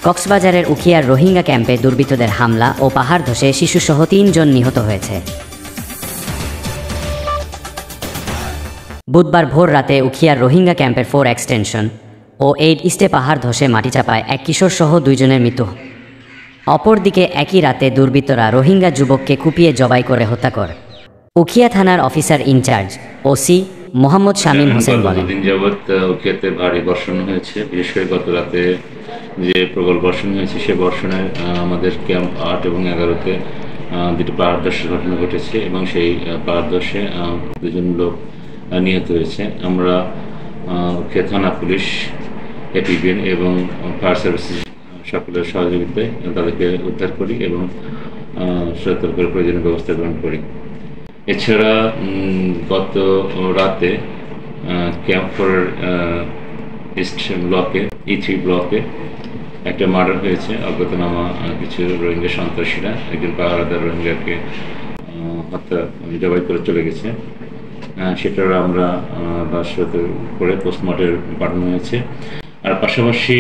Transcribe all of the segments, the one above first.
কক্সবাজারের উখিয়ার রোহিঙ্গা ক্যাম্পে দুর্বৃত্তদের হামলা ও পাহাড় ধসে শিশুসহ ৩ জন নিহত হয়েছে। বুধবার ভোর রাতে উখিয়ার রোহিঙ্গা ক্যাম্পের 4 এক্সটেনশন ও 8 ইস্টে পাহাড় ধসে মাটি চাপায় এক কিশোরসহ 2 জনের মৃত্যু। অপরদিকে একই রাতে দুর্বৃত্তরা রোহিঙ্গা যুবককে কুপিয়ে জবাই করে হত্যা করে। উখিয়া থানার officer in charge OC Mohammad Shamim Hossain বলেন, দিন যাবৎ উখিয়াতে ভারী বর্ষণ হয়েছে। বিশেষ করে গত রাতে যে প্রবল বর্ষণ হয়েছে, সে বর্ষণে আমাদের ক্যাম্প 8 এবং 11-তে দুটি পাহাড় ধসের ঘটনা ঘটেছে এবং সেই পাহাড় ধসে 2 জন লোক নিহত হয়েছে। আমরা উখিয়া থানা পুলিশ, এপিবিএন এবং ফায়ার সার্ভিসেস সকলের সহযোগিতায় তাদেরকে উদ্ধার করি এবং সতর্ক করে প্রয়োজনীয় ব্যবস্থা গ্রহণ করি। এছাড়া গত রাতে ক্যাম্প 4 ইস্ট ব্লকে E3 ব্লকে একটা মার্ডার হয়েছে। অজ্ঞাতনামা কিছু রোহিঙ্গা সন্ত্রাসীরা একজন পাহারাদার রোহিঙ্গাকে হত্যা জবাই করে চলে গেছে। সেটার আমরা লাশ করে পোস্টমর্টে পাঠানো হয়েছে। আর পাশাপাশি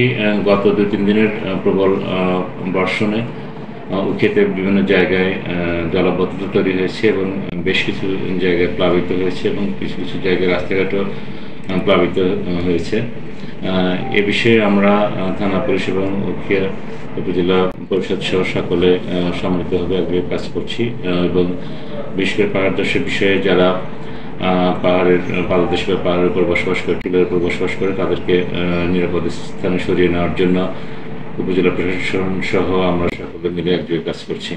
গত 2-3 দিনের প্রবল বর্ষণে উখিয়াতে বিভিন্ন জায়গায় জলাবদ্ধতা তৈরি হয়েছে এবং বেশ কিছু জায়গায় প্লাবিত হয়েছে এবং কিছু কিছু জায়গায় রাস্তাঘাটও প্লাবিত হয়েছে। এ বিষয়ে আমরা থানা পুলিশ এবং উখিয়া উপজেলা পরিষদ সহ সকলে সম্মিলিতভাবে আগ্রহে কাজ করছি এবং বিশেষ করে পাহাড় ধসের বিষয়ে যারা পাহাড়ের পাদদেশে বা পাহাড়ের উপর বসবাস করে, টিলার উপর বসবাস করে, তাদেরকে নিরাপদ স্থানে সরিয়ে নেওয়ার জন্য উপজেলা প্রশাসন সহ আমরা সকলে মিলে একযোগে কাজ করছি।